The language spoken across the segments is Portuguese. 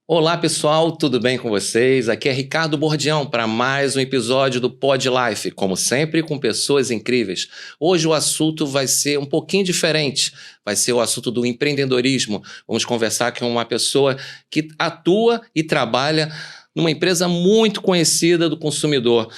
Olá pessoal, tudo bem com vocês? Aqui é Ricardo Bordião para mais um episódio do Pod Life, como sempre com pessoas incríveis. Hoje o assunto vai ser um pouquinho diferente, vai ser o assunto do empreendedorismo. Vamos conversar com uma pessoa que atua e trabalha numa empresa muito conhecida do consumidor.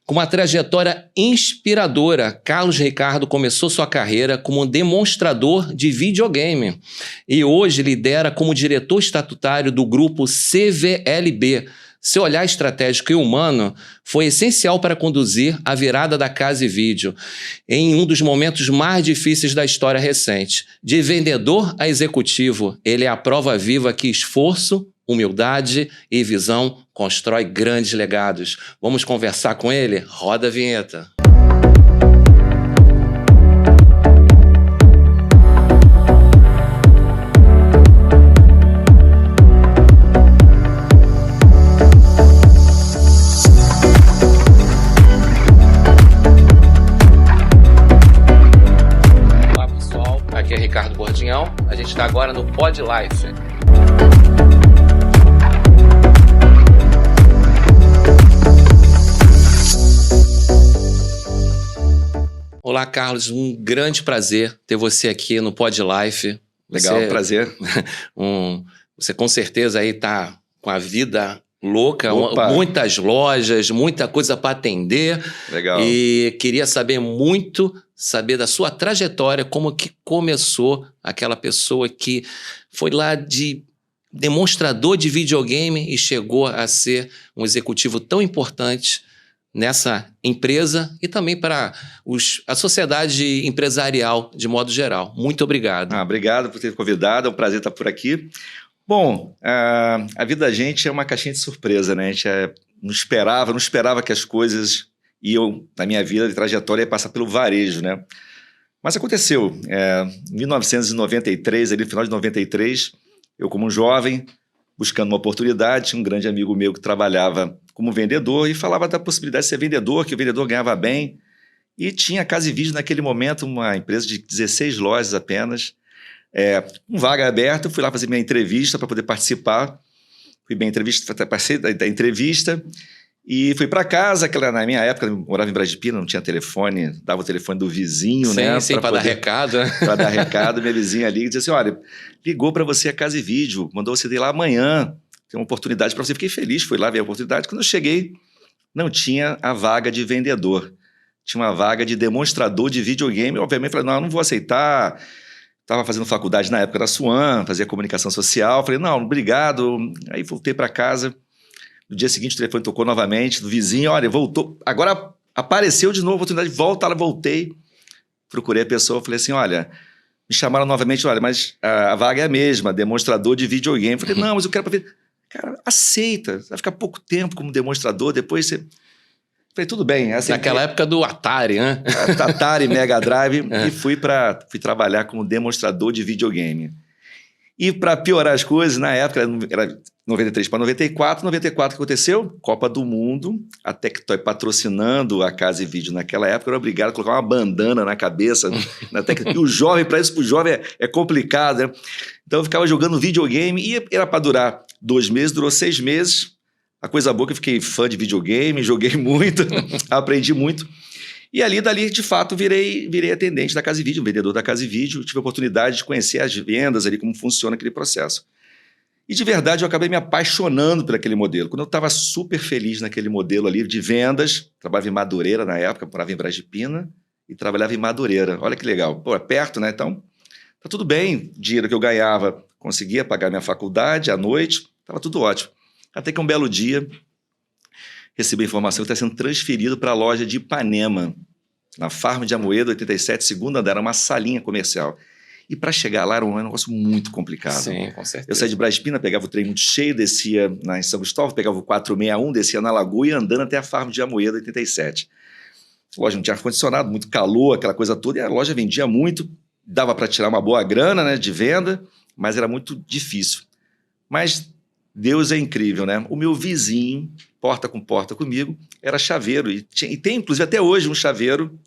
Com uma trajetória inspiradora, Carlos Ricardo começou sua carreira como um demonstrador de videogame e hoje lidera como diretor estatutário do grupo CVLB. Seu olhar estratégico e humano foi essencial para conduzir a virada da Casa e Vídeo em um dos momentos mais difíceis da história recente. De vendedor a executivo, ele é a prova viva que esforço, humildade e visão constrói grandes legados. Vamos conversar com ele? Roda a vinheta. Olá pessoal, aqui é Ricardo Bordião. A gente está agora no Pod Life. Olá, Carlos. Um grande prazer ter você aqui no Pod Life. Legal, prazer. Você com certeza aí tá com a vida louca, Opa. Muitas lojas, muita coisa para atender. Legal. E queria saber da sua trajetória, como que começou aquela pessoa que foi lá de demonstrador de videogame e chegou a ser um executivo tão importante nessa empresa e também para a sociedade empresarial de modo geral. Muito obrigado. Obrigado por ter convidado, é um prazer estar por aqui. Bom, a vida da gente é uma caixinha de surpresa, né? A gente não esperava que as coisas iam, na minha vida de trajetória, ia passar pelo varejo, né? Mas aconteceu. Em 1993, ali no final de 93, eu como um jovem, buscando uma oportunidade, tinha um grande amigo meu que trabalhava como vendedor e falava da possibilidade de ser vendedor, que o vendedor ganhava bem. E tinha a Casa e Vídeo naquele momento, uma empresa de 16 lojas apenas, um vaga aberta. Eu fui lá fazer minha entrevista para poder participar. Fui bem participei da entrevista e fui para casa. Na minha época, eu morava em Brasília, não tinha telefone, dava o telefone do vizinho, né? Sim, para dar recado. Para dar recado, minha vizinha ali dizia assim, olha, ligou para você a Casa e Vídeo, mandou você ir lá amanhã, tem uma oportunidade para você. Fiquei feliz, fui lá ver a oportunidade. Quando eu cheguei, não tinha a vaga de vendedor. Tinha uma vaga de demonstrador de videogame. Obviamente, falei, não vou aceitar. Estava fazendo faculdade na época da SUAM, fazia comunicação social. Falei, não, obrigado. Aí voltei para casa. No dia seguinte, o telefone tocou novamente do vizinho. Olha, voltou. Agora apareceu de novo a oportunidade. Volta, voltei. Procurei a pessoa, falei assim, olha, me chamaram novamente, olha, mas a vaga é a mesma, demonstrador de videogame. Falei, não, mas eu quero para ver. Cara, aceita, vai ficar pouco tempo como demonstrador, depois você... Falei, tudo bem. Naquela época do Atari, né? Atari, Mega Drive, e fui trabalhar como demonstrador de videogame. E para piorar as coisas, na época, era 93 para 94, 94 o que aconteceu? Copa do Mundo, a Tectoy patrocinando a Casa e Vídeo naquela época, eu era obrigado a colocar uma bandana na cabeça. E o jovem, para isso, para o jovem é complicado, né? Então eu ficava jogando videogame e era para durar 2 meses, durou 6 meses. A coisa boa que eu fiquei fã de videogame, joguei muito, aprendi muito. E dali, de fato, virei atendente da Casa e Vídeo, um vendedor da Casa e Vídeo. Tive a oportunidade de conhecer as vendas ali, como funciona aquele processo. E de verdade eu acabei me apaixonando por aquele modelo. Quando eu estava super feliz naquele modelo ali de vendas, trabalhava em Madureira na época, morava em Brasília e trabalhava em Madureira. Olha que legal. Pô, é perto, né? Então, tá tudo bem. O dinheiro que eu ganhava, conseguia pagar minha faculdade à noite, estava tudo ótimo. Até que um belo dia, recebi a informação que está sendo transferido para a loja de Ipanema, na Farm de Amoedo, 87, segundo andar, era uma salinha comercial. E para chegar lá era um negócio muito complicado. Sim, com certeza. Eu saí de Brasília, pegava o trem muito cheio, descia em São Cristóvão, pegava o 461, descia na Lagoa e andando até a Farm de Amoedo, 87. A loja não tinha ar-condicionado, muito calor, aquela coisa toda, e a loja vendia muito, dava para tirar uma boa grana, né, de venda, mas era muito difícil. Mas Deus é incrível, né? O meu vizinho, porta com porta comigo, era chaveiro, e tem inclusive até hoje um chaveiro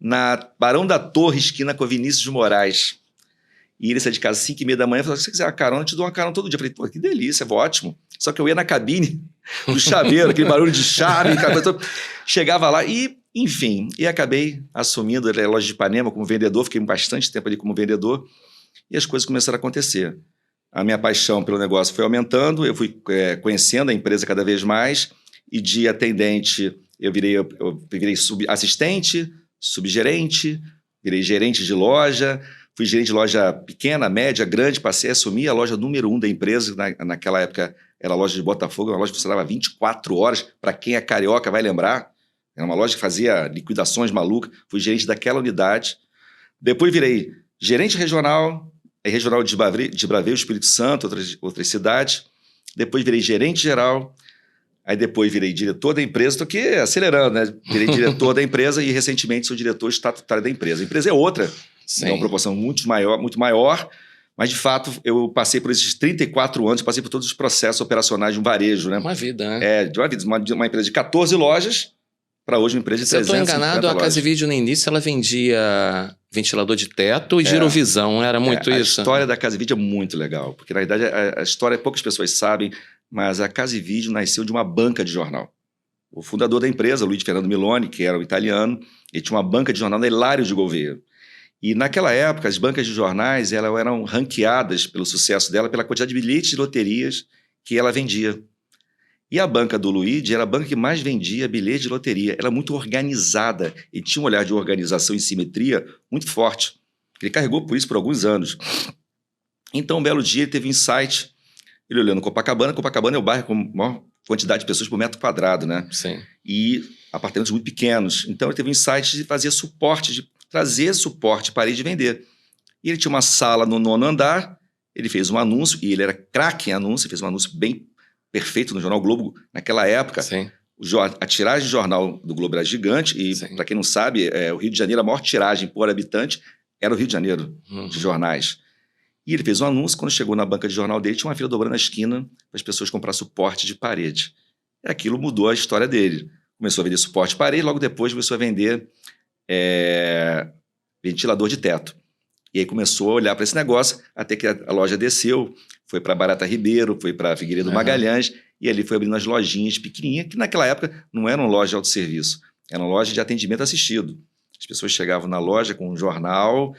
na Barão da Torre, esquina com a Vinícius de Moraes. E ele saía de casa às 5h30 da manhã e falou: se você quiser uma carona, eu te dou uma carona todo dia. Eu falei: pô, que delícia, ótimo. Só que eu ia na cabine do chaveiro, aquele barulho de chave, chegava lá e, enfim, e acabei assumindo a loja de Ipanema como vendedor, fiquei bastante tempo ali como vendedor e as coisas começaram a acontecer. A minha paixão pelo negócio foi aumentando, eu fui conhecendo a empresa cada vez mais e de atendente eu virei assistente, subgerente, virei gerente de loja, fui gerente de loja pequena, média, grande, passei a assumir a loja número 1 da empresa, naquela época era a loja de Botafogo, uma loja que funcionava 24 horas, para quem é carioca vai lembrar, era uma loja que fazia liquidações malucas, fui gerente daquela unidade, depois virei gerente regional de Braveu, Espírito Santo, outras cidades, depois virei gerente geral, aí depois virei diretor da empresa, estou aqui acelerando, né? Virei diretor da empresa e recentemente sou diretor estatutário da empresa. A empresa é outra, é uma proporção muito maior, mas de fato eu passei por esses 34 anos, passei por todos os processos operacionais de um varejo, né? Uma vida, né? De uma vida, uma empresa de 14 lojas para hoje uma empresa de 350 lojas. Se eu estou enganado, a Casa Vídeo no início ela vendia ventilador de teto e girovisão, era muito isso? A história da Casa Vídeo é muito legal, porque na verdade a história poucas pessoas sabem, mas a Casa Vídeo nasceu de uma banca de jornal. O fundador da empresa, Luiz Fernando Miloni, que era um italiano, ele tinha uma banca de jornal na Hilário de Gouveia. E naquela época, as bancas de jornais eram ranqueadas pelo sucesso dela, pela quantidade de bilhetes de loterias que ela vendia. E a banca do Luigi era a banca que mais vendia bilhete de loteria. Ela era muito organizada e tinha um olhar de organização e simetria muito forte. Ele carregou por isso por alguns anos. Então, um belo dia, ele teve um insight. Ele olhando Copacabana é o bairro com maior quantidade de pessoas por metro quadrado, né? Sim. E apartamentos muito pequenos. Então, ele teve um insight de fazer suporte, de trazer suporte para de vender. E ele tinha uma sala no 9º andar, ele fez um anúncio, e ele era craque em anúncio, fez um anúncio bem perfeito no Jornal Globo naquela época. Sim. A tiragem de jornal do Globo era gigante e, para quem não sabe, o Rio de Janeiro, a maior tiragem por habitante era o Rio de Janeiro, de jornais. E ele fez um anúncio, quando chegou na banca de jornal dele, tinha uma fila dobrando na esquina para as pessoas comprar suporte de parede. E aquilo mudou a história dele. Começou a vender suporte de parede, logo depois começou a vender ventilador de teto. E aí começou a olhar para esse negócio, até que a loja desceu, foi para Barata Ribeiro, foi para Figueiredo Magalhães, e ali foi abrindo as lojinhas pequenininhas, que naquela época não eram lojas de autosserviço, eram lojas de atendimento assistido. As pessoas chegavam na loja com um jornal,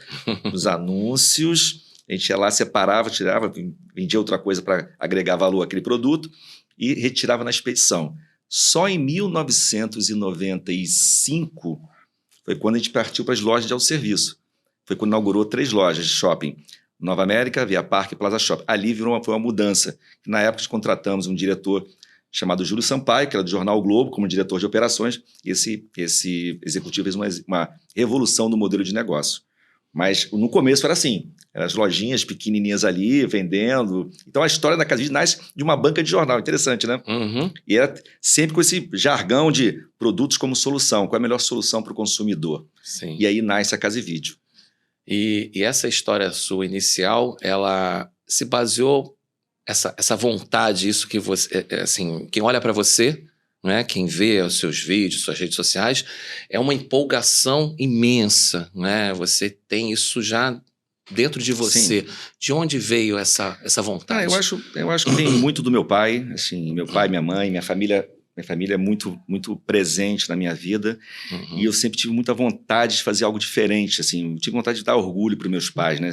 os anúncios, a gente ia lá, separava, tirava, vendia outra coisa para agregar valor àquele produto e retirava na expedição. Só em 1995 foi quando a gente partiu para as lojas de autosserviço. Foi quando inaugurou 3 lojas de shopping. Nova América, Via Parque e Plaza Shopping. Ali foi uma mudança. Na época, contratamos um diretor chamado Júlio Sampaio, que era do Jornal o Globo, como diretor de operações. E esse executivo fez uma revolução no modelo de negócio. Mas no começo era assim. Eram as lojinhas pequenininhas ali, vendendo. Então a história da Casa Vídeo nasce de uma banca de jornal. Interessante, né? Uhum. E era sempre com esse jargão de produtos como solução. Qual é a melhor solução para o consumidor? Sim. E aí nasce a Casa Vídeo. E essa história sua inicial, ela se baseou, essa vontade, isso que você, assim, quem olha para você, né, quem vê os seus vídeos, suas redes sociais, é uma empolgação imensa, né? Você tem isso já dentro de você. Sim. De onde veio essa vontade? Eu acho que vem muito do meu pai, assim, meu pai, minha mãe, minha família é muito, muito presente na minha vida. Uhum. E eu sempre tive muita vontade de fazer algo diferente, assim, eu tive vontade de dar orgulho para os meus pais, né?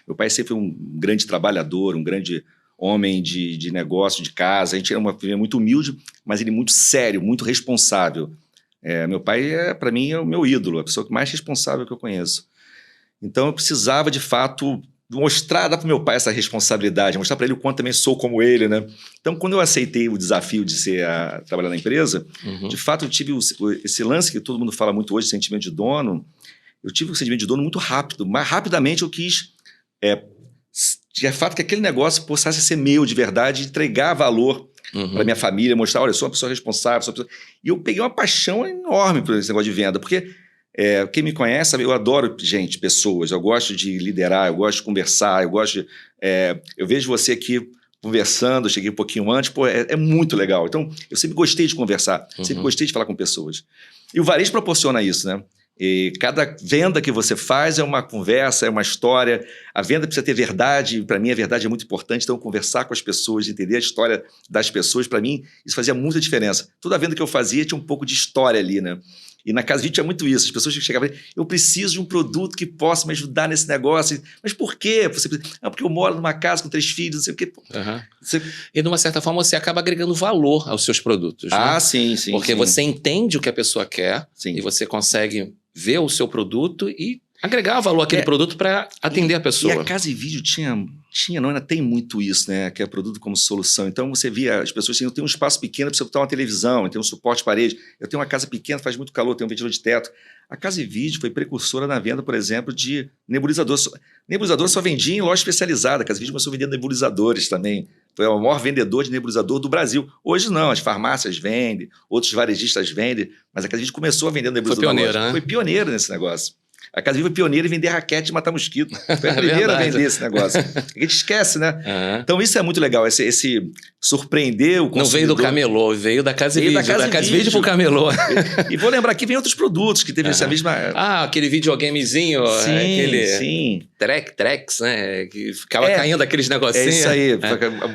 Meu pai sempre foi um grande trabalhador, um grande homem de negócio, de casa. A gente era uma família muito humilde, mas ele muito sério, muito responsável. Meu pai, para mim, é o meu ídolo, a pessoa mais responsável que eu conheço. Então eu precisava, de fato, dar para o meu pai essa responsabilidade, mostrar para ele o quanto também sou como ele, né? Então, quando eu aceitei o desafio de trabalhar na empresa, de fato eu tive esse lance que todo mundo fala muito hoje, sentimento de dono. Eu tive um sentimento de dono muito rápido, mas rapidamente eu quis de fato que aquele negócio possa ser meu de verdade, entregar valor para minha família, mostrar, olha, eu sou uma pessoa responsável, E eu peguei uma paixão enorme por esse negócio de venda, porque quem me conhece sabe, eu adoro pessoas, eu gosto de liderar, eu gosto de conversar, eu vejo você aqui conversando, cheguei um pouquinho antes, é muito legal. Então, eu sempre gostei de conversar, sempre gostei de falar com pessoas. E o varejo proporciona isso, né? E cada venda que você faz é uma conversa, é uma história. A venda precisa ter verdade. Para mim, a verdade é muito importante. Então, conversar com as pessoas, entender a história das pessoas, para mim, isso fazia muita diferença. Toda venda que eu fazia tinha um pouco de história ali, né? E na Casa Vídeo tinha muito isso. As pessoas chegavam e falavam, eu preciso de um produto que possa me ajudar nesse negócio. Mas por quê? Porque eu moro numa casa com 3 filhos, não sei o quê. E, de uma certa forma, você acaba agregando valor aos seus produtos. Ah, né? sim. Porque você entende o que a pessoa quer e você consegue ver o seu produto e agregar valor àquele produto para atender a pessoa. E a Casa e Vídeo não, ainda tem muito isso, né? Que é produto como solução. Então você via as pessoas assim, eu tenho um espaço pequeno para você botar uma televisão, eu tenho um suporte de parede, eu tenho uma casa pequena, faz muito calor, tenho um ventilador de teto. A Casa e Vídeo foi precursora na venda, por exemplo, de nebulizador. Nebulizador só vendia em loja especializada. A Casa e Vídeo começou a vender nebulizadores também. Foi o maior vendedor de nebulizador do Brasil. Hoje não, as farmácias vendem, outros varejistas vendem, mas a Casa e Vídeo começou a vender nebulizador. Foi pioneira, né? Foi pioneira nesse negócio. A Casa Viva foi pioneira em vender raquete e matar mosquito. Foi a primeira a vender esse negócio. A gente esquece, né? Então isso é muito legal, esse surpreender o consumidor. Não veio do camelô, veio da Casa e Vídeo. Da Casa e Vídeo pro camelô. E vou lembrar que vem outros produtos que teve essa mesma... aquele videogamezinho, aquele... Sim. Trex, né? Que ficava caindo aqueles negocinhos. É isso aí,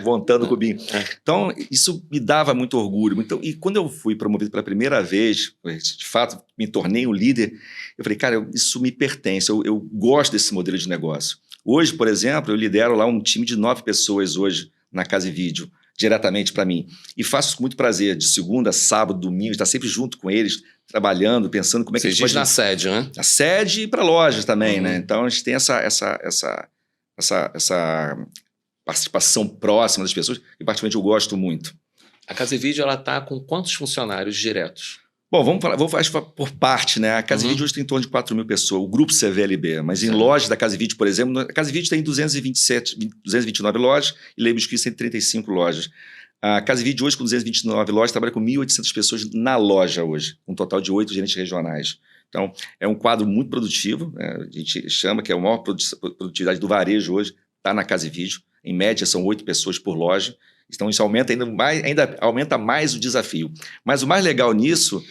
montando o cubinho. Então, isso me dava muito orgulho. Então, e quando eu fui promovido pela primeira vez, de fato, me tornei um líder, eu falei, cara, isso me pertence, eu gosto desse modelo de negócio. Hoje, por exemplo, eu lidero lá um time de 9 pessoas hoje na Casa e Vídeo, diretamente para mim. E faço isso com muito prazer, de segunda, sábado, domingo, estar sempre junto com eles, trabalhando, pensando como é que a gente pode... na sede, né? Na sede e para lojas também, né? Então, a gente tem essa participação próxima das pessoas, que particularmente eu gosto muito. A Casa e Vídeo, ela está com quantos funcionários diretos? Bom, vamos falar por parte, né? A Casa e Vídeo hoje tem em torno de 4.000 pessoas, o grupo CVLB, mas em lojas da Casa e Vídeo, por exemplo, a Casa e Vídeo tem 229 lojas e Lei Biscuit 135 lojas. A Casa e Vídeo hoje, com 229 lojas, trabalha com 1.800 pessoas na loja hoje, um total de 8 gerentes regionais. Então, é um quadro muito produtivo, né? A gente chama que é a maior produtividade do varejo hoje, está na Casa e Vídeo. Em média, são 8 pessoas por loja. Então, isso aumenta ainda aumenta mais o desafio. Mas o mais legal nisso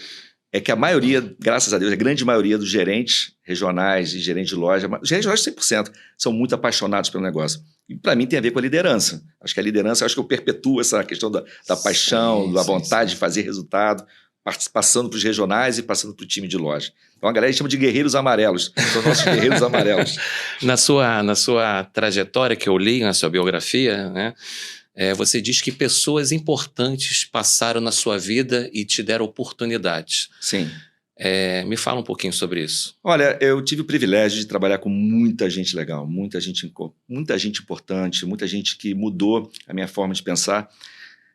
é que a maioria, graças a Deus, a grande maioria dos gerentes regionais e gerentes de loja, os gerentes de loja 100%, são muito apaixonados pelo negócio. E para mim tem a ver com a liderança. Acho que a liderança, acho que eu perpetuo essa questão da paixão, da vontade de fazer resultado, passando para os regionais e passando para o time de loja. Então a galera chama de guerreiros amarelos, são nossos guerreiros amarelos. Na sua trajetória que eu li, na sua biografia, né? Você diz que pessoas importantes passaram na sua vida e te deram oportunidades. Sim. Me fala um pouquinho sobre isso. Olha, eu tive o privilégio de trabalhar com muita gente legal, muita gente importante, muita gente que mudou a minha forma de pensar.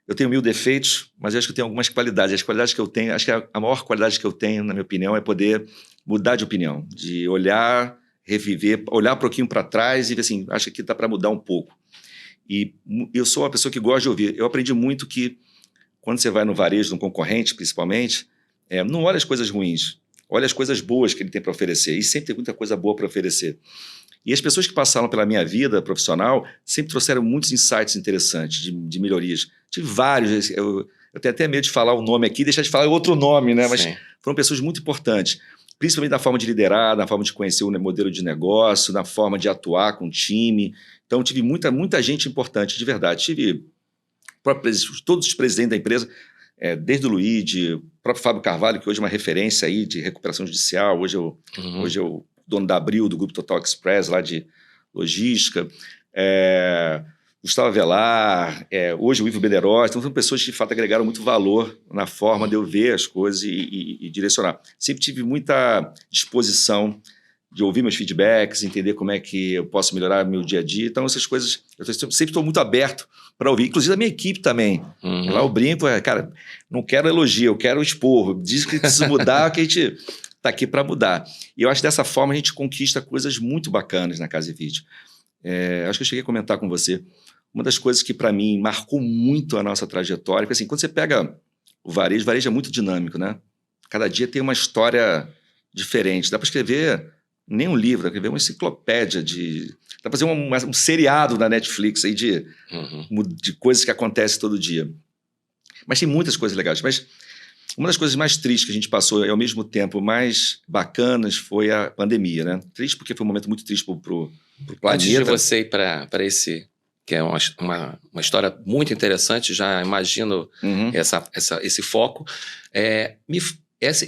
Eu tenho 1000 defeitos, mas eu acho que eu tenho algumas qualidades. As qualidades que eu tenho, acho que a maior qualidade que eu tenho, na minha opinião, é poder mudar de opinião, de olhar, reviver, olhar um pouquinho para trás e ver assim, acho que dá para mudar um pouco. E eu sou uma pessoa que gosta de ouvir. Eu aprendi muito que quando você vai no varejo, no concorrente, principalmente, não olha as coisas ruins, olha as coisas boas que ele tem para oferecer. E sempre tem muita coisa boa para oferecer. E as pessoas que passaram pela minha vida profissional sempre trouxeram muitos insights interessantes de melhorias. Tive vários. Eu tenho até medo de falar o nome aqui e deixar de falar outro nome, né? Mas foram pessoas muito importantes. Principalmente na forma de liderar, na forma de conhecer o modelo de negócio, na forma de atuar com o time. Então, tive muita gente importante, de verdade. Tive todos os presidentes da empresa, desde o Luigi, o próprio Fábio Carvalho, que hoje é uma referência aí de recuperação judicial, hoje é o dono da Abril, do Grupo Total Express, lá de logística, Gustavo Avelar, hoje o Ivo Bederotti. Então, são pessoas que, de fato, agregaram muito valor na forma de eu ver as coisas e direcionar. Sempre tive muita disposição de ouvir meus feedbacks, entender como é que eu posso melhorar meu dia a dia. Então, essas coisas, eu sempre estou muito aberto para ouvir, inclusive a minha equipe também. Lá eu brinco, cara, não quero elogio, eu quero expor. Diz que precisa mudar, que a gente está aqui para mudar. E eu acho que dessa forma a gente conquista coisas muito bacanas na Casa e Vídeo. Acho que eu cheguei a comentar com você. Uma das coisas que, para mim, marcou muito a nossa trajetória, porque assim, quando você pega o varejo é muito dinâmico, né? Cada dia tem uma história diferente. Dá para escrever nem um livro, dá para escrever uma enciclopédia dá para fazer um seriado na Netflix aí de coisas que acontecem todo dia. Mas tem muitas coisas legais. Mas Uma das coisas mais tristes que a gente passou e, ao mesmo tempo, mais bacanas foi a pandemia, né? Triste porque foi um momento muito triste pro planeta. Antes de você ir para esse, que é uma história muito interessante, já imagino esse foco,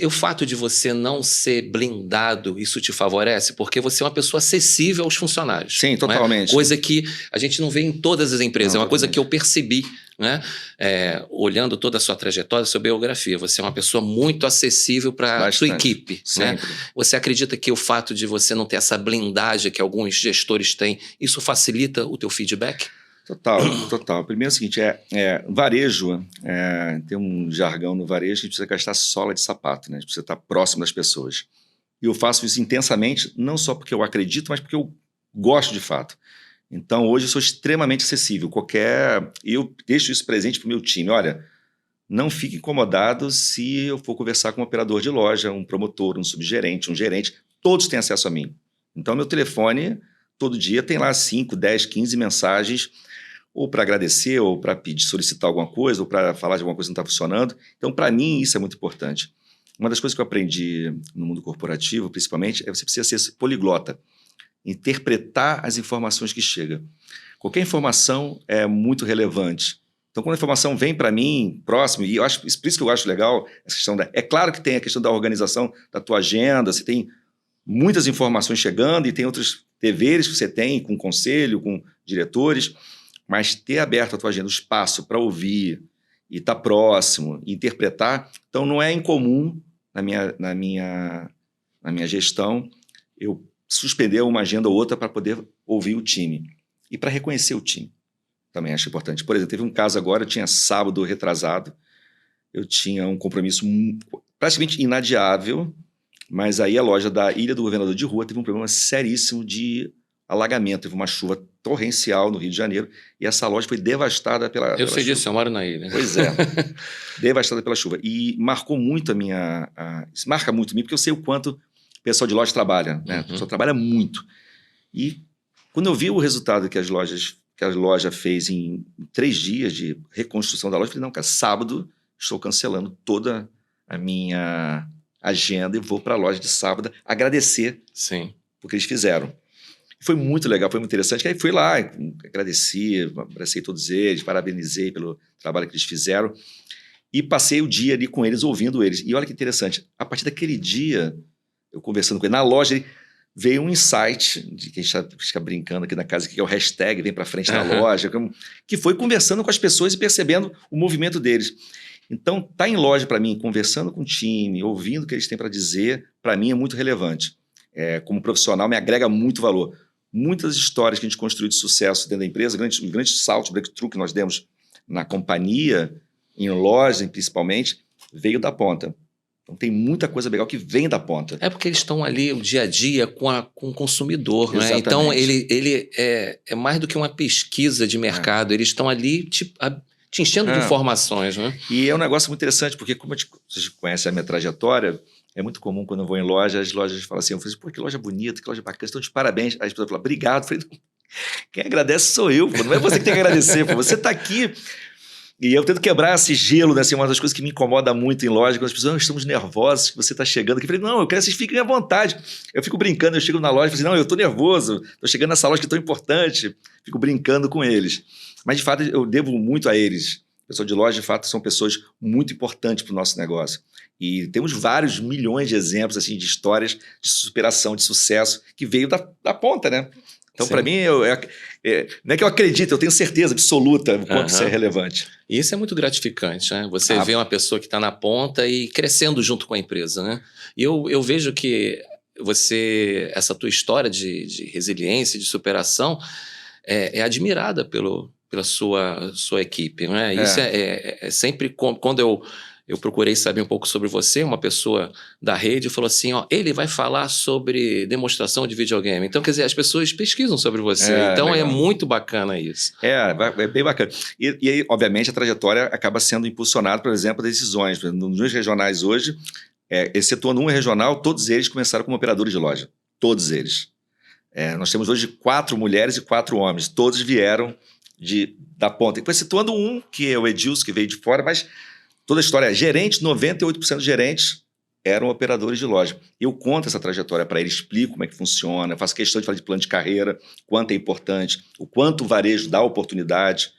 o fato de você não ser blindado, isso te favorece? Porque você é uma pessoa acessível aos funcionários. Sim, totalmente. Coisa que a gente não vê em todas as empresas. Não, é uma coisa que eu percebi, né? Olhando toda a sua trajetória, sua biografia. Você é uma pessoa muito acessível para a sua equipe. Né? Você acredita que o fato de você não ter essa blindagem que alguns gestores têm, isso facilita o teu feedback? Total. Primeiro é o seguinte, varejo, tem um jargão no varejo que a gente precisa gastar sola de sapato, né? A gente precisa estar próximo das pessoas. E eu faço isso intensamente, não só porque eu acredito, mas porque eu gosto de fato. Então, hoje eu sou extremamente acessível. Eu deixo isso presente para o meu time. Olha, não fique incomodado se eu for conversar com um operador de loja, um promotor, um subgerente, um gerente. Todos têm acesso a mim. Então, meu telefone, todo dia, tem lá 5, 10, 15 mensagens, ou para agradecer, ou para pedir, solicitar alguma coisa, ou para falar de alguma coisa que não está funcionando. Então, para mim, isso é muito importante. Uma das coisas que eu aprendi no mundo corporativo, principalmente, você precisa ser poliglota. Interpretar as informações que chegam. Qualquer informação é muito relevante. Então, quando a informação vem para mim, próximo, e eu acho, por isso que eu acho legal essa questão é claro que tem a questão da organização da tua agenda, você tem muitas informações chegando e tem outros deveres que você tem com o conselho, com diretores, mas ter aberto a tua agenda, o espaço para ouvir e estar próximo, e interpretar. Então, não é incomum na minha gestão eu suspender uma agenda ou outra para poder ouvir o time e para reconhecer o time. Também acho importante. Por exemplo, teve um caso agora, eu tinha sábado retrasado, eu tinha um compromisso praticamente inadiável, mas aí a loja da Ilha do Governador de Rua teve um problema seríssimo de alagamento. Teve uma chuva torrencial no Rio de Janeiro e essa loja foi devastada pela Eu sei disso, eu moro na ilha. Pois é, devastada pela chuva. E marcou muito isso marca muito a mim, porque eu sei o quanto o pessoal de loja trabalha, né? O pessoal trabalha muito. E quando eu vi o resultado que a loja fez em 3 dias de reconstrução da loja, eu falei, não, cara, sábado estou cancelando toda a minha agenda e vou para a loja de sábado agradecer o que eles fizeram. Foi muito legal, foi muito interessante. Aí fui lá, agradeci, abracei todos eles, parabenizei pelo trabalho que eles fizeram e passei o dia ali com eles, ouvindo eles. E olha que interessante, a partir daquele dia, eu conversando com ele, na loja, veio um insight, de que a gente fica brincando aqui na casa, que é o hashtag, vem para frente na loja, que foi conversando com as pessoas e percebendo o movimento deles. Então, tá em loja para mim, conversando com o time, ouvindo o que eles têm para dizer, para mim é muito relevante. Como profissional, me agrega muito valor. Muitas histórias que a gente construiu de sucesso dentro da empresa, um grande salto, breakthrough que nós demos na companhia, em loja principalmente, veio da ponta. Então tem muita coisa legal que vem da ponta. É porque eles estão ali o dia a dia com o consumidor, né? Então ele é mais do que uma pesquisa de mercado, eles estão ali te enchendo de informações, né? E é um negócio muito interessante, porque como vocês conhecem a minha trajetória, é muito comum quando eu vou em loja, as lojas falam assim, eu falei, pô, que loja bonita, que loja bacana, estão de parabéns. Aí as pessoas falam, obrigado. Eu falei, quem agradece sou eu, pô, não é você que tem que agradecer, pô, você está aqui. E eu tento quebrar esse gelo, né? Assim, uma das coisas que me incomoda muito em loja, quando as pessoas, estamos nervosos que você está chegando aqui. Eu falei, não, eu quero que vocês fiquem à vontade. Eu fico brincando, eu chego na loja e falo assim, não, eu estou nervoso, estou chegando nessa loja que é tão importante. Fico brincando com eles. Mas, de fato, eu devo muito a eles. O pessoal de loja, de fato, são pessoas muito importantes para o nosso negócio. E temos vários milhões de exemplos assim, de histórias de superação, de sucesso, que veio da ponta, né? Então, para mim, não é que eu acredito, eu tenho certeza absoluta o quanto isso é relevante. E isso é muito gratificante, né? Você vê uma pessoa que está na ponta e crescendo junto com a empresa, né? E eu vejo que essa tua história de resiliência, de superação, é admirada pela sua equipe, né? Isso é sempre quando eu procurei saber um pouco sobre você, uma pessoa da rede falou assim, ó, ele vai falar sobre demonstração de videogame. Então, quer dizer, as pessoas pesquisam sobre você. Então, legal. É muito bacana isso. É bem bacana. E aí, obviamente, a trajetória acaba sendo impulsionada, por exemplo, decisões. Nos regionais hoje, excetuando um regional, todos eles começaram como operadores de loja. Todos eles. Nós temos hoje 4 mulheres e 4 homens. Todos vieram da ponta. E excetuando um, que é o Edilson, que veio de fora, mas toda a história, gerente, 98% dos gerentes eram operadores de loja. Eu conto essa trajetória para eles, explico como é que funciona, faço questão de falar de plano de carreira, quanto é importante, o quanto o varejo dá oportunidade.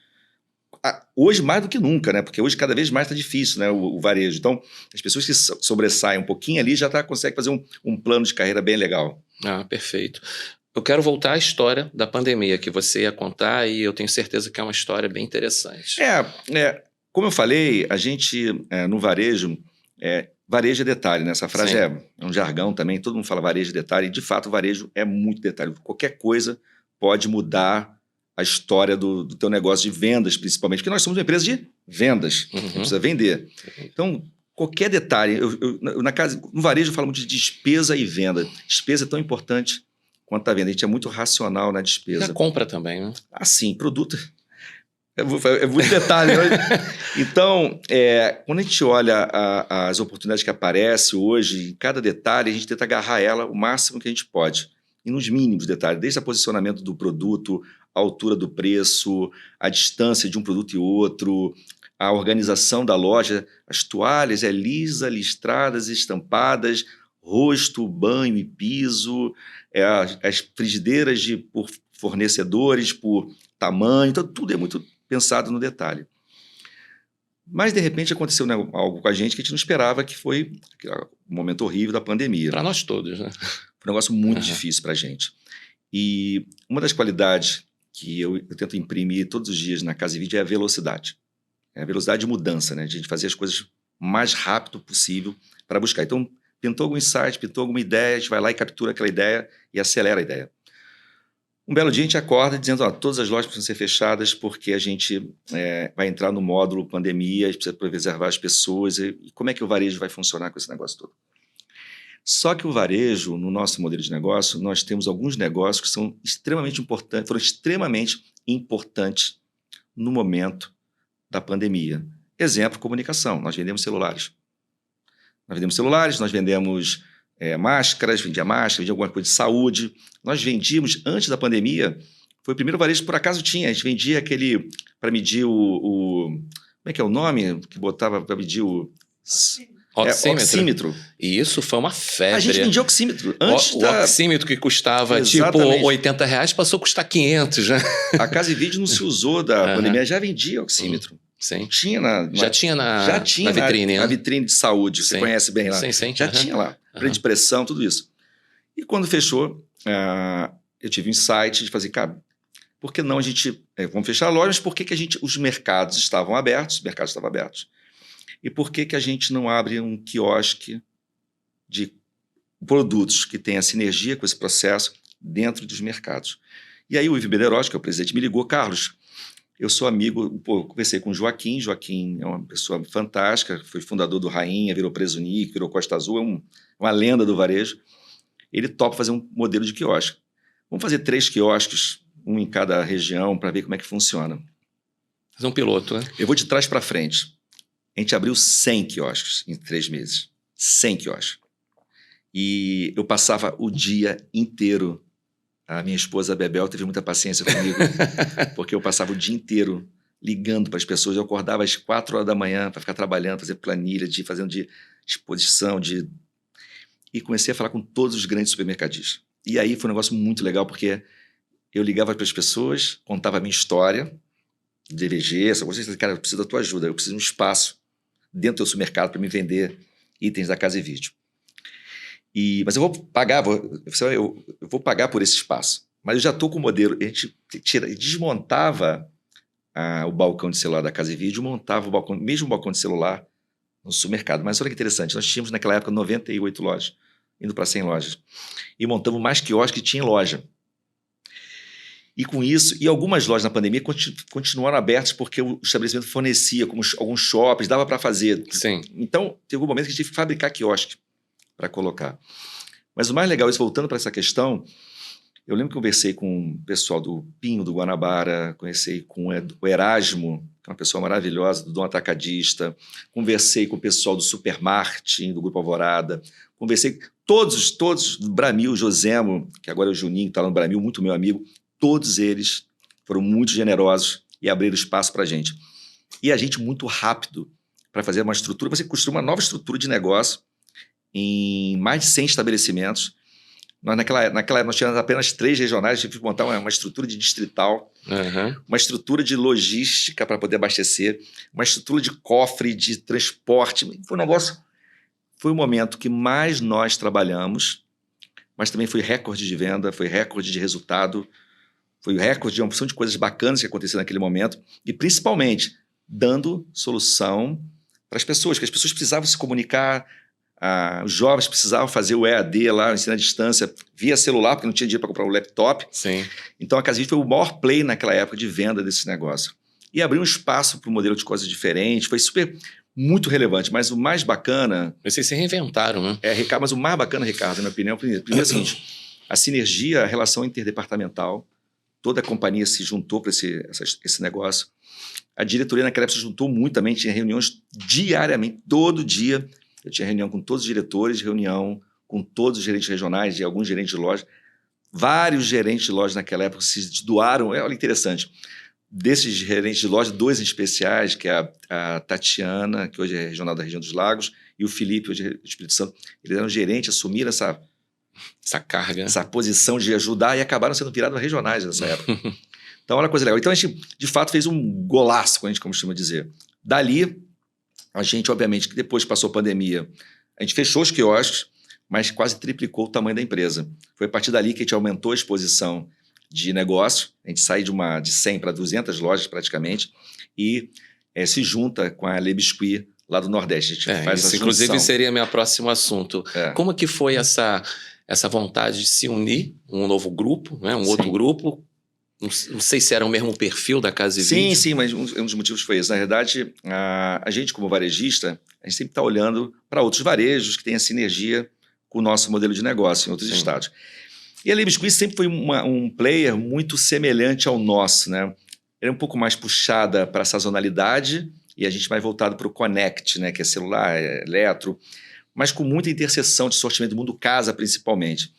Hoje mais do que nunca, né? Porque hoje cada vez mais está difícil, né? O varejo. Então, as pessoas que sobressaem um pouquinho ali já conseguem fazer um plano de carreira bem legal. Ah, perfeito. Eu quero voltar à história da pandemia que você ia contar e eu tenho certeza que é uma história bem interessante. Como eu falei, a gente no varejo, varejo é detalhe, né? Essa frase é um jargão também, todo mundo fala varejo é detalhe, e de fato o varejo é muito detalhe. Qualquer coisa pode mudar a história do teu negócio de vendas, principalmente, porque nós somos uma empresa de vendas, precisa vender. Então, qualquer detalhe, no varejo eu falo muito de despesa e venda. Despesa é tão importante quanto a venda, a gente é muito racional na despesa. Na compra também, né? Ah, sim, produto... É muito detalhe. Né? Então, quando a gente olha as oportunidades que aparecem hoje, em cada detalhe, a gente tenta agarrar ela o máximo que a gente pode. E nos mínimos detalhes, desde o posicionamento do produto, a altura do preço, a distância de um produto e outro, a organização da loja, as toalhas lisa, listradas, estampadas, rosto, banho e piso, as frigideiras por fornecedores, por tamanho, então tudo é muito pensado no detalhe. Mas, de repente, aconteceu algo com a gente que a gente não esperava, que foi um momento horrível da pandemia. Para nós todos, né? Foi um negócio muito difícil para a gente. E uma das qualidades que eu tento imprimir todos os dias na Casa e Vídeo é a velocidade. É a velocidade de mudança, né? De a gente fazer as coisas o mais rápido possível para buscar. Então, pintou algum insight, pintou alguma ideia, a gente vai lá e captura aquela ideia e acelera a ideia. Um belo dia a gente acorda dizendo, todas as lojas precisam ser fechadas porque a gente vai entrar no módulo pandemia, a gente precisa preservar as pessoas, e como é que o varejo vai funcionar com esse negócio todo? Só que o varejo, no nosso modelo de negócio, nós temos alguns negócios que são extremamente importantes, foram extremamente importantes no momento da pandemia. Exemplo, comunicação. Nós vendemos celulares. Nós vendemos máscaras, vendia alguma coisa de saúde. Nós vendíamos, antes da pandemia, foi o primeiro varejo que por acaso tinha. A gente vendia aquele, para medir como é que é o nome? Que botava para medir o... Oxímetro. E isso foi uma febre. A gente vendia oxímetro. O oxímetro que custava Exatamente. tipo R$80 passou a custar 500, né? A Casa e Vídeo não se usou da pandemia, já vendia oxímetro. Sim. Já tinha na vitrine. Na vitrine de saúde, você conhece bem lá. Sim. Já tinha lá. Freio de pressão, tudo isso. E quando fechou, eu tive um insight de fazer, cara, por que não a gente... vamos fechar a loja, mas por que os mercados estavam abertos? E por que a gente não abre um quiosque de produtos que tenha sinergia com esse processo dentro dos mercados? E aí o Ivo Bederotti, que é o presidente, me ligou, Carlos, eu sou amigo, conversei com o Joaquim é uma pessoa fantástica, foi fundador do Rainha, virou Presunic, virou Costa Azul, é uma lenda do varejo. Ele topa fazer um modelo de quiosque. Vamos fazer 3 quiosques, um em cada região, para ver como é que funciona. Fazer um piloto, né? Eu vou de trás para frente. A gente abriu 100 quiosques em 3 meses. 100 quiosques. E eu passava o dia inteiro. A minha esposa, a Bebel, teve muita paciência comigo, porque eu passava o dia inteiro ligando para as pessoas. Eu acordava às 4 horas da manhã para ficar trabalhando, fazer planilha, fazendo de exposição. E comecei a falar com todos os grandes supermercadistas. E aí foi um negócio muito legal, porque eu ligava para as pessoas, contava a minha história, de DVG, cara, eu preciso da tua ajuda, eu preciso de um espaço dentro do teu supermercado para me vender itens da Casa e Vídeo. Mas eu vou pagar, eu vou pagar por esse espaço. Mas eu já estou com o modelo, a gente desmontava o balcão de celular da Casa e Vídeo, montava o mesmo balcão de celular no supermercado. Mas olha que interessante, nós tínhamos naquela época 98 lojas, indo para 100 lojas. E montamos mais quiosques que tinha em loja. E com isso, algumas lojas na pandemia continuaram abertas porque o estabelecimento fornecia, como alguns shoppings, dava para fazer. Sim. Então, teve um momento que a gente teve que fabricar quiosque para colocar. Mas o mais legal, isso voltando para essa questão, eu lembro que conversei com o pessoal do Pinho, do Guanabara, conversei com o Erasmo, que é uma pessoa maravilhosa, do Dom Atacadista, conversei com o pessoal do Supermarketing, do Grupo Alvorada, conversei com todos do Bramil, Josemo, que agora é o Juninho, que está lá no Bramil, muito meu amigo, todos eles foram muito generosos e abriram espaço para a gente. E a gente muito rápido para fazer uma estrutura. Você construiu uma nova estrutura de negócio em mais de 100 estabelecimentos. Naquela época, nós tínhamos apenas 3 regionais, a gente teve que montar uma estrutura de distrital, uma estrutura de logística para poder abastecer, uma estrutura de cofre, de transporte. Foi um negócio... Foi o momento que mais nós trabalhamos, mas também foi recorde de venda, foi recorde de resultado, foi recorde de uma opção de coisas bacanas que aconteceram naquele momento, e principalmente dando solução para as pessoas, que as pessoas precisavam se comunicar, os jovens precisavam fazer o EAD lá, o ensino à distância, via celular, porque não tinha dinheiro para comprar um laptop. Sim. Então a Casa Vídeo foi o maior play naquela época de venda desse negócio. E abriu um espaço para um modelo de coisas diferentes, foi muito relevante, mas o mais bacana... Vocês se reinventaram, né? Ricardo, mas o mais bacana, Ricardo, na minha opinião, primeiro é o seguinte, a sinergia, a relação interdepartamental, toda a companhia se juntou para esse negócio. A diretoria naquela época se juntou muito também, tinha reuniões diariamente, todo dia. Eu tinha reunião com todos os diretores, reunião com todos os gerentes regionais e alguns gerentes de loja. Vários gerentes de loja naquela época se doaram, olha interessante. Desses gerentes de loja, 2 em especiais, que é a Tatiana, que hoje é regional da região dos Lagos, e o Felipe, hoje é do Espírito Santo. Eles eram gerentes, assumiram essa carga, essa posição de ajudar e acabaram sendo virados regionais nessa época. Então, olha a coisa legal. Então, a gente, de fato, fez um golaço, como a gente costuma dizer. Dali, a gente, obviamente, que depois que passou a pandemia, a gente fechou os quiosques, mas quase triplicou o tamanho da empresa. Foi a partir dali que a gente aumentou a exposição de negócio, a gente sai de 100 para 200 lojas praticamente, e se junta com a Le Biscuit lá do Nordeste. A gente faz essa inclusive junção. seria meu próximo assunto. Como que foi essa vontade de se unir, um novo grupo, né? Outro grupo? Não sei se era o mesmo perfil da Casa Vídeo. Sim, mas um dos motivos foi esse. Na verdade, a gente como varejista, a gente sempre está olhando para outros varejos que têm a sinergia com o nosso modelo de negócio em outros estados. E a Le Biscuit sempre foi um player muito semelhante ao nosso, né? Ela é um pouco mais puxada para a sazonalidade e a gente vai voltado para o Connect, né? Que é celular, eletro, mas com muita interseção de sortimento do mundo casa, principalmente.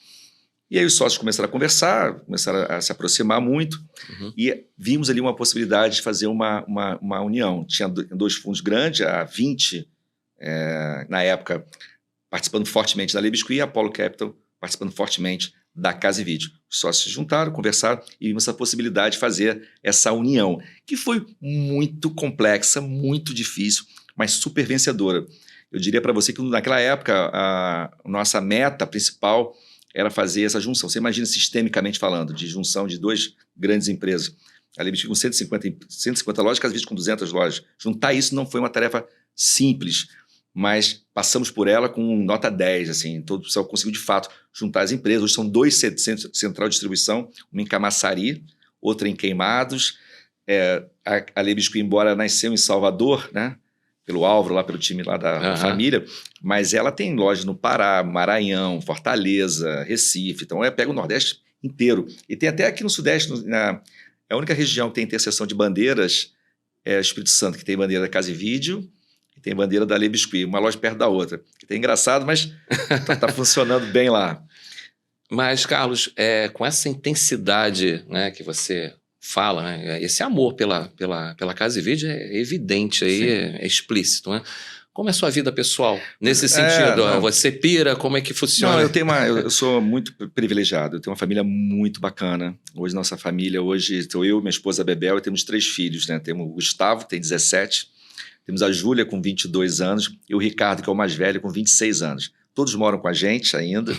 E aí os sócios começaram a conversar, começaram a se aproximar muito e vimos ali uma possibilidade de fazer uma união. Tinha 2 fundos grandes, a 20, na época, participando fortemente da Le Biscuit, e a Apollo Capital participando fortemente da Casa Vídeo. Os sócios se juntaram, conversaram e vimos a possibilidade de fazer essa união, que foi muito complexa, muito difícil, mas super vencedora. Eu diria para você que naquela época a nossa meta principal era fazer essa junção. Você imagina sistemicamente falando, de junção de 2 grandes empresas. A Le Biscuit com 150 lojas, Casa Vídeo com 200 lojas. Juntar isso não foi uma tarefa simples, mas passamos por ela com nota 10, assim, todo o pessoal conseguiu de fato juntar as empresas. Hoje são 2 central de distribuição, uma em Camaçari, outra em Queimados. A Le Biscuit, embora nasceu em Salvador, né, pelo Álvaro, lá pelo time lá da família, mas ela tem loja no Pará, Maranhão, Fortaleza, Recife, então pega o Nordeste inteiro. E tem até aqui no Sudeste, a única região que tem interseção de bandeiras é o Espírito Santo, que tem bandeira da Casa Vídeo, tem bandeira da Le Biscuit, uma loja perto da outra. É engraçado, mas tá funcionando bem lá. Mas, Carlos, com essa intensidade, né, que você fala, né, esse amor pela Casa Vídeo é evidente, aí, é explícito, né? Como é a sua vida pessoal? Nesse sentido, você pira, como é que funciona? Não, eu sou muito privilegiado, eu tenho uma família muito bacana. Hoje, nossa família, estou eu, minha esposa Bebel, e temos 3 filhos, né? Temos o Gustavo, tem 17, temos a Júlia com 22 anos e o Ricardo, que é o mais velho, com 26 anos. Todos moram com a gente ainda.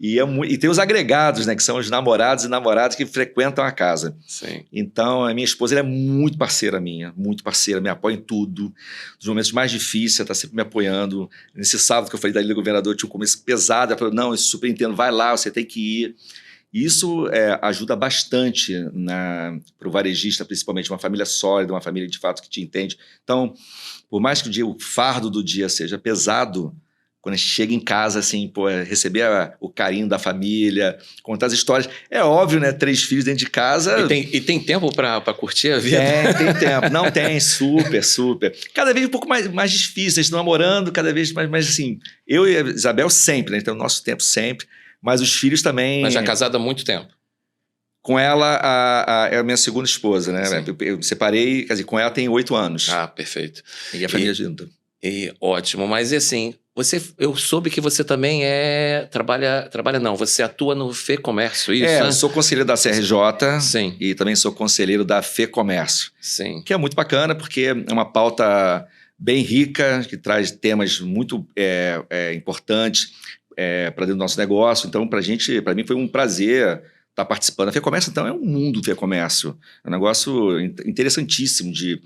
e tem os agregados, né? Que são os namorados e namoradas que frequentam a casa. Sim. Então, a minha esposa ela é muito parceira minha, me apoia em tudo. Nos momentos mais difíceis, ela está sempre me apoiando. Nesse sábado que eu falei da Ilha do Governador, tinha um começo pesado. Ela falou, não, eu super entendo, vai lá, você tem que ir. E isso ajuda bastante para o varejista, principalmente uma família sólida, uma família de fato que te entende. Então, por mais que o fardo do dia seja pesado, quando a gente chega em casa, assim, receber o carinho da família, contar as histórias. É óbvio, né? 3 filhos dentro de casa. E tem tempo para curtir a vida? Tem tempo. Não, tem, super. Cada vez um pouco mais difícil. A gente namorando, cada vez mais assim. Eu e a Isabel sempre, né? Então, o nosso tempo sempre. Mas os filhos também... Mas já casado há muito tempo? Com ela, é a minha segunda esposa, né? Sim. Eu separei, quer dizer, com ela tem 8 anos. Ah, perfeito. E a família junto. Ótimo, mas e assim, eu soube que você também trabalha não, você atua no FEComércio, isso, né? Eu sou conselheiro da CRJ Sim. e também sou conselheiro da FEComércio. Sim. Que é muito bacana, porque é uma pauta bem rica, que traz temas muito importantes para dentro do nosso negócio. Então, para mim foi um prazer estar participando. A FEComércio, então, é um mundo do FEComércio. É um negócio interessantíssimo de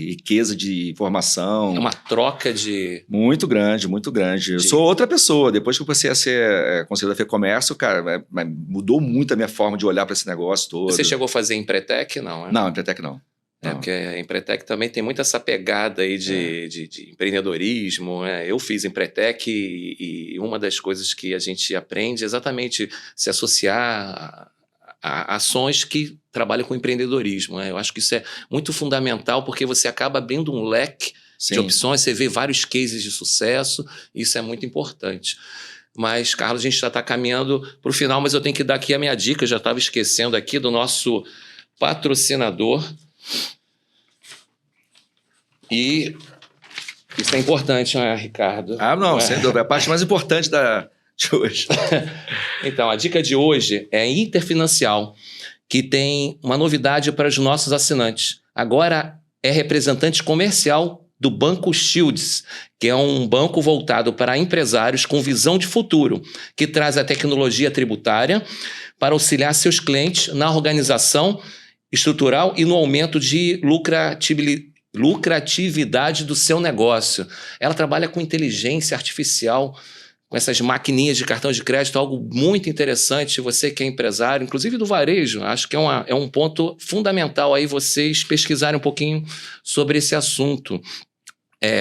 riqueza de informação. É uma troca de... Muito grande, muito grande. Eu sou outra pessoa. Depois que eu passei a ser conselheiro da FEComércio, cara, mudou muito a minha forma de olhar para esse negócio todo. Você chegou a fazer Empretec, não? Não, Empretec não. Porque a Empretec também tem muito essa pegada aí de empreendedorismo, né? Eu fiz Empretec e uma das coisas que a gente aprende é exatamente se associar a ações que trabalham com empreendedorismo, né? Eu acho que isso é muito fundamental porque você acaba abrindo um leque de opções, você vê vários cases de sucesso, isso é muito importante. Mas, Carlos, a gente já está caminhando para o final, mas eu tenho que dar aqui a minha dica, eu já estava esquecendo aqui do nosso patrocinador. E isso é importante, né, Ricardo? Não, sem dúvida. É a parte mais importante de hoje. Então, a dica de hoje é Interfinancial, que tem uma novidade para os nossos assinantes. Agora é representante comercial do Banco Shields, que é um banco voltado para empresários com visão de futuro, que traz a tecnologia tributária para auxiliar seus clientes na organização estrutural e no aumento de lucratividade do seu negócio. Ela trabalha com inteligência artificial, com essas maquininhas de cartão de crédito, algo muito interessante. Você que é empresário, inclusive do varejo, acho que é um ponto fundamental aí vocês pesquisarem um pouquinho sobre esse assunto.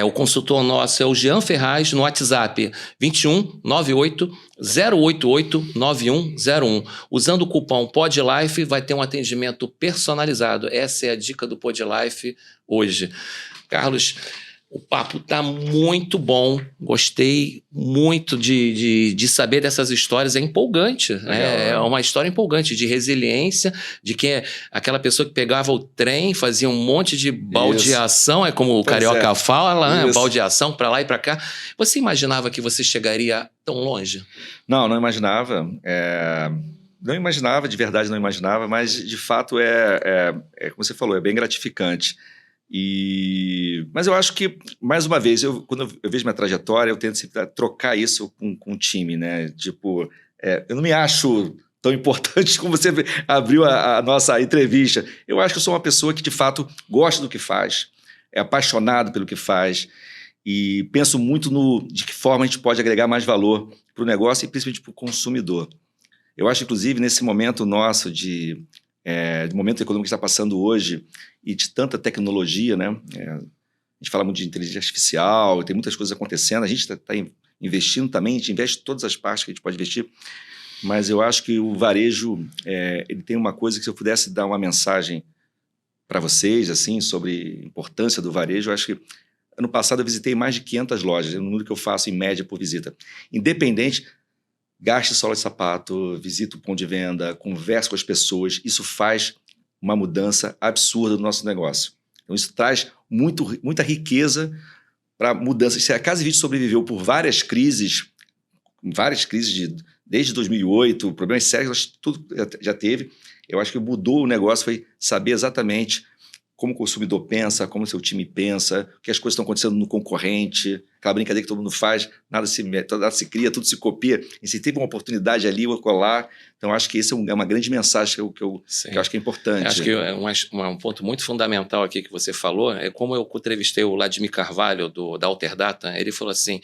O consultor nosso é o Jean Ferraz, no WhatsApp 21 98 088 9101. Usando o cupom PODLIFE, vai ter um atendimento personalizado. Essa é a dica do PODLIFE hoje. Carlos, o papo está muito bom. Gostei muito de saber dessas histórias. É empolgante. É uma história empolgante de resiliência, de que aquela pessoa que pegava o trem, fazia um monte de baldeação, como o carioca fala, né? Baldeação para lá e para cá. Você imaginava que você chegaria tão longe? Não imaginava. Não imaginava, de verdade não imaginava, mas de fato como você falou, é bem gratificante. Mas eu acho que, mais uma vez, quando eu vejo minha trajetória, eu tento sempre trocar isso com o time, né? Tipo, eu não me acho tão importante como você abriu a nossa entrevista. Eu acho que eu sou uma pessoa que, de fato, gosta do que faz, é apaixonado pelo que faz e penso muito de que forma a gente pode agregar mais valor para o negócio e principalmente para o consumidor. Eu acho, inclusive, nesse momento nosso de momento econômico que está passando hoje e de tanta tecnologia, né? A gente fala muito de inteligência artificial, tem muitas coisas acontecendo, a gente está investindo também, a gente investe em todas as partes que a gente pode investir, mas eu acho que o varejo, ele tem uma coisa que se eu pudesse dar uma mensagem para vocês, assim, sobre a importância do varejo, eu acho que ano passado eu visitei mais de 500 lojas, é o número que eu faço em média por visita. Independente, gaste sola de sapato, visita o ponto de venda, converse com as pessoas. Isso faz uma mudança absurda no nosso negócio. Então, isso traz muita riqueza para mudança. Se a Casa e Vídeo sobreviveu por várias crises desde 2008, problemas sérios, tudo já teve. Eu acho que mudou o negócio, foi saber exatamente como o consumidor pensa, como o seu time pensa, o que as coisas estão acontecendo no concorrente, aquela brincadeira que todo mundo faz, nada se cria, tudo se copia. E se teve uma oportunidade ali ou colar, então acho que esse é uma grande mensagem que eu acho que é importante. Acho que um ponto muito fundamental aqui que você falou é como eu entrevistei o Vladimir Carvalho da Alterdata, ele falou assim,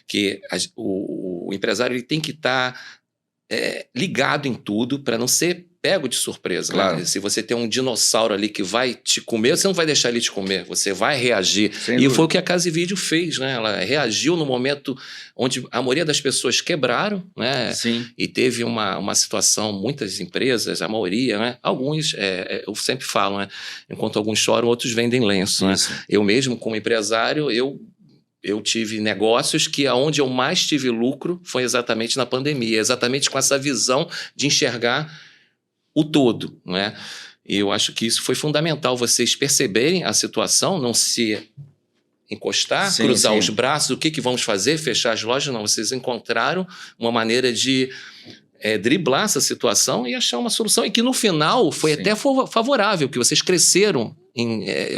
que o empresário ele tem que estar ligado em tudo para não ser pego de surpresa. Claro. Né? Se você tem um dinossauro ali que vai te comer, você não vai deixar ele te comer, você vai reagir. E foi o que a Casa e Vídeo fez, né? Ela reagiu no momento onde a maioria das pessoas quebraram, né? Sim. E teve uma situação, muitas empresas, a maioria, né? Alguns, eu sempre falo, né? Enquanto alguns choram, outros vendem lenço. Né? Eu mesmo, como empresário, eu tive negócios que aonde eu mais tive lucro foi exatamente na pandemia, exatamente com essa visão de enxergar o todo, não é? E eu acho que isso foi fundamental, vocês perceberem a situação, não se encostar, Sim, cruzar sim. os braços, o que vamos fazer, fechar as lojas, não, vocês encontraram uma maneira de driblar essa situação e achar uma solução, e que no final foi Sim. até favorável, que vocês cresceram,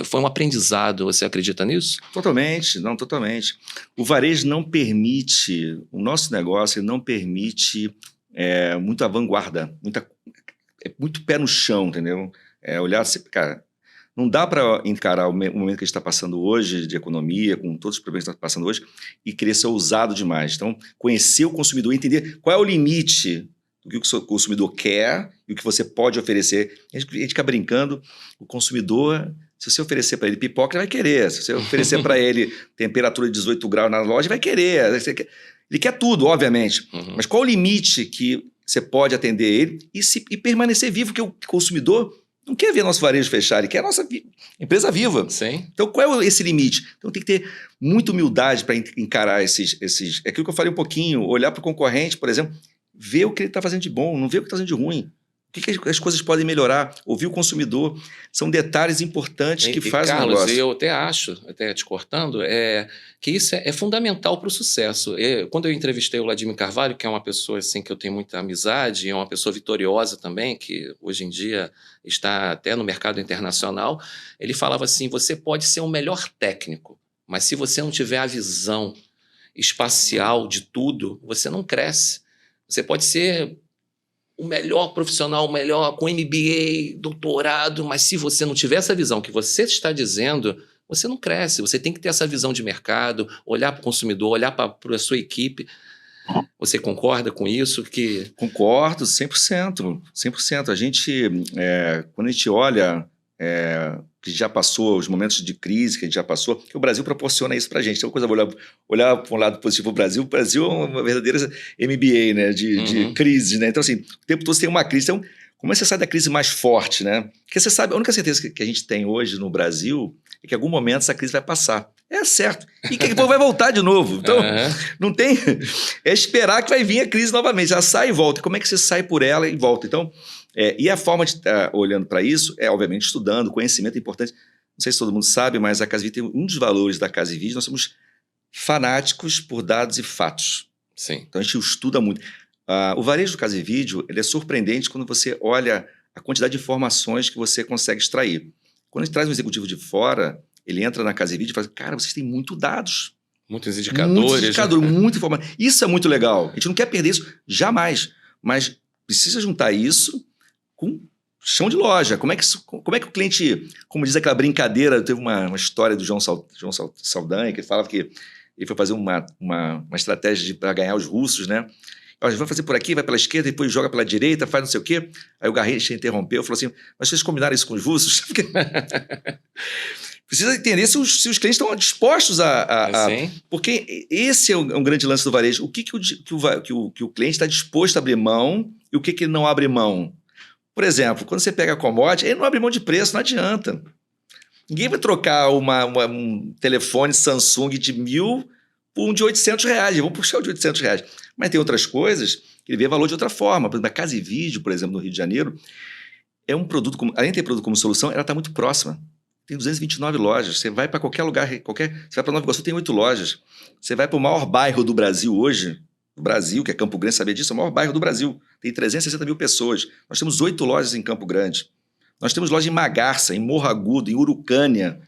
foi um aprendizado, você acredita nisso? Totalmente, não, totalmente. O varejo não permite, o nosso negócio ele não permite muita vanguarda, muito pé no chão, entendeu? Olhar assim, cara, não dá para encarar o momento que a gente está passando hoje de economia, com todos os problemas que está passando hoje, e querer ser ousado demais. Então, conhecer o consumidor, entender qual é o limite do que o consumidor quer e o que você pode oferecer. A gente fica brincando, o consumidor, se você oferecer para ele pipoca, ele vai querer. Se você oferecer para ele temperatura de 18 graus na loja, ele vai querer. Ele quer tudo, obviamente. Uhum. Mas qual o limite que você pode atender ele e permanecer vivo? Porque o consumidor não quer ver nosso varejo fechar, ele quer a nossa empresa viva. Sim. Então, qual é esse limite? Então, tem que ter muita humildade para encarar esses... É aquilo que eu falei um pouquinho, olhar para o concorrente, por exemplo, ver o que ele está fazendo de bom, não ver o que está fazendo de ruim. O que as coisas podem melhorar, ouvir o consumidor. São detalhes importantes que fazem o Carlos, negócio. eu até acho, até te cortando, que isso é fundamental para o sucesso. Quando eu entrevistei o Vladimir Carvalho, que é uma pessoa assim, que eu tenho muita amizade, é uma pessoa vitoriosa também, que hoje em dia está até no mercado internacional, ele falava assim, você pode ser o melhor técnico, mas se você não tiver a visão espacial de tudo, você não cresce. Você pode ser o melhor profissional, o melhor com MBA, doutorado, mas se você não tiver essa visão que você está dizendo, você não cresce. Você tem que ter essa visão de mercado, olhar para o consumidor, olhar para a sua equipe. Você concorda com isso? Concordo, 100%. 100%. A gente, quando a gente olha que já passou, os momentos de crise que a gente já passou, que o Brasil proporciona isso para a gente. Então, coisa olhar para um lado positivo do Brasil é uma verdadeira MBA, né, de crise, né? Então, assim, o tempo todo você tem uma crise. Então, como é que você sai da crise mais forte, né? Porque você sabe, a única certeza que a gente tem hoje no Brasil é que em algum momento essa crise vai passar. É certo. E que depois vai voltar de novo. Então, não tem... É esperar que vai vir a crise novamente. Ela sai e volta. Como é que você sai por ela e volta? Então, e a forma de estar olhando para isso obviamente, estudando. Conhecimento é importante. Não sei se todo mundo sabe, mas a Casa e Vídeo tem um dos valores da Casa e Vídeo. Nós somos fanáticos por dados e fatos. Sim. Então, a gente estuda muito. O varejo do Casa e Vídeo ele é surpreendente quando você olha a quantidade de informações que você consegue extrair. Quando a gente traz um executivo de fora, ele entra na Casa e Vídeo e fala, cara, vocês têm muitos dados. Muitos indicadores. Muita informação. Isso é muito legal. A gente não quer perder isso jamais. Mas precisa juntar isso com chão de loja. Como é que o cliente... Como diz aquela brincadeira, teve uma história do João Saldanha, que falava que ele foi fazer uma estratégia para ganhar os russos, né? Olha, vai fazer por aqui, vai pela esquerda, depois joga pela direita, faz não sei o quê. Aí o Garrincha interrompeu e falou assim, mas vocês combinaram isso com os russos? Precisa entender se os clientes estão dispostos porque esse é um grande lance do varejo. O que o cliente está disposto a abrir mão e o que ele não abre mão? Por exemplo, quando você pega a commodity, ele não abre mão de preço, não adianta. Ninguém vai trocar um telefone Samsung de 1.000 por um de R$800. Vamos puxar o de R$800. Mas tem outras coisas que ele vê valor de outra forma. Por exemplo, a Casa e Vídeo, por exemplo, no Rio de Janeiro, é um produto, além de ter produto como solução, ela está muito próxima. Tem 229 lojas. Você vai para qualquer lugar, você vai para Nova Iguaçu, tem 8 lojas. Você vai para o maior bairro do Brasil hoje, que é Campo Grande, sabia disso? É o maior bairro do Brasil. Tem 360 mil pessoas. Nós temos 8 lojas em Campo Grande. Nós temos loja em Magarça, em Morro Agudo, em Urucânia,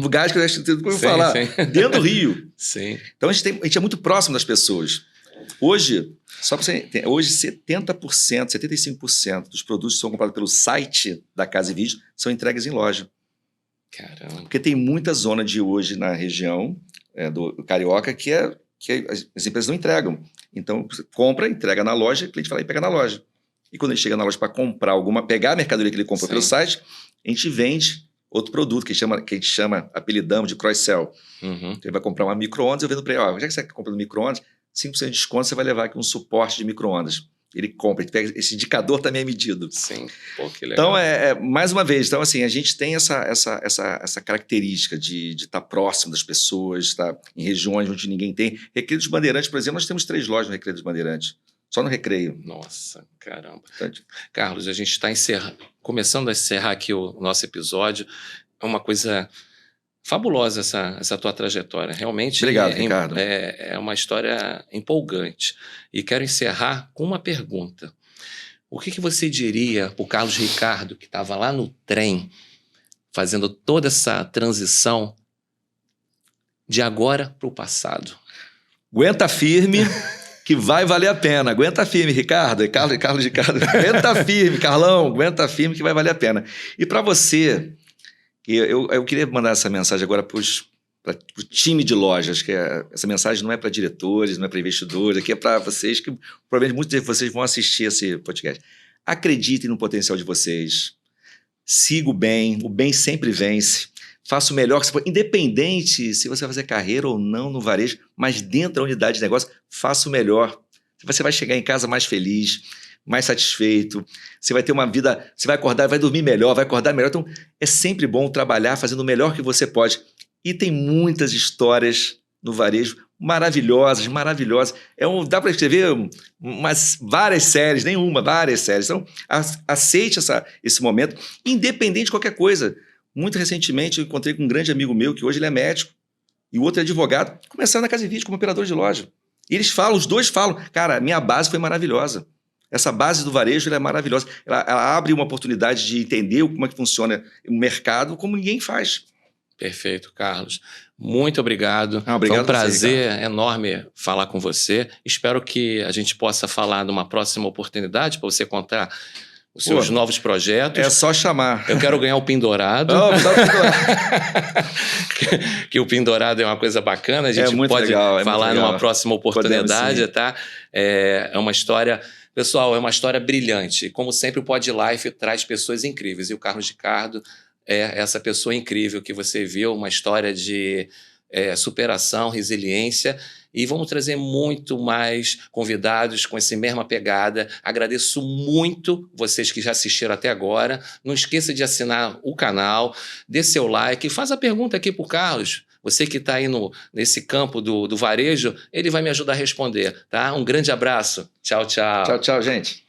lugares que eu acho que eu falar, dentro do Rio. Sim. Então a gente é muito próximo das pessoas. Hoje, hoje 70%, 75% dos produtos que são comprados pelo site da Casa e Vídeo são entregues em loja. Caramba. Porque tem muita zona de hoje na região do Carioca que as empresas não entregam. Então, você compra, entrega na loja, o cliente vai lá e pega na loja. E quando ele chega na loja para comprar pegar a mercadoria que ele comprou pelo site, a gente vende outro produto que a gente chama, apelidamos de cross-sell. Uhum. Ele vai comprar uma micro-ondas, eu vendo para ele, já que você compra no micro-ondas, 5% de desconto, você vai levar aqui um suporte de micro-ondas. Ele compra, ele pega, esse indicador também é medido. Sim, pô, que legal. Então, mais uma vez, então, assim, a gente tem essa característica de estar próximo das pessoas, estar em regiões onde ninguém tem. Recreio dos Bandeirantes, por exemplo, nós temos 3 lojas no Recreio dos Bandeirantes. Só no recreio. Nossa, caramba. Carlos, a gente está começando a encerrar aqui o nosso episódio. É uma coisa fabulosa essa tua trajetória. Realmente Obrigado, Ricardo. É uma história empolgante. E quero encerrar com uma pergunta. O que você diria para o Carlos Ricardo, que estava lá no trem, fazendo toda essa transição de agora para o passado? Aguenta firme, que vai valer a pena. Aguenta firme, Ricardo. Carlos Ricardo. Aguenta firme, Carlão. Aguenta firme que vai valer a pena. E para você, eu queria mandar essa mensagem agora para o time de lojas, que essa mensagem não é para diretores, não é para investidores, aqui é para vocês, que provavelmente muitos de vocês vão assistir esse podcast. Acreditem no potencial de vocês. Siga o bem sempre vence. Faça o melhor que você pode, independente se você vai fazer carreira ou não no varejo, mas dentro da unidade de negócio, faça o melhor. Você vai chegar em casa mais feliz, mais satisfeito, você vai ter uma vida, você vai acordar, vai dormir melhor, vai acordar melhor. Então, é sempre bom trabalhar fazendo o melhor que você pode. E tem muitas histórias no varejo maravilhosas. Dá para escrever várias séries, várias séries. Então, aceite esse momento, independente de qualquer coisa. Muito recentemente, eu encontrei com um grande amigo meu, que hoje ele é médico, e o outro é advogado, começaram na Casa e Vídeo como operador de loja. E os dois falam, cara, minha base foi maravilhosa. Essa base do varejo ela é maravilhosa. Ela abre uma oportunidade de entender como é que funciona o mercado, como ninguém faz. Perfeito, Carlos. Muito obrigado. Obrigado. Foi um prazer enorme falar com você. Espero que a gente possa falar numa próxima oportunidade para você contar os seus novos projetos. É só chamar. Eu quero ganhar o Pindorado. Que o Pindorado é uma coisa bacana. A gente pode falar numa próxima oportunidade, tá? É uma história... Pessoal, é uma história brilhante. Como sempre, o Pod Life traz pessoas incríveis. E o Carlos Ricardo é essa pessoa incrível que você viu, uma história de superação, resiliência. E vamos trazer muito mais convidados com essa mesma pegada. Agradeço muito vocês que já assistiram até agora. Não esqueça de assinar o canal, dê seu like, faz a pergunta aqui para o Carlos. Você que está aí nesse campo do varejo, ele vai me ajudar a responder, tá? Um grande abraço. Tchau, tchau. Tchau, tchau, gente.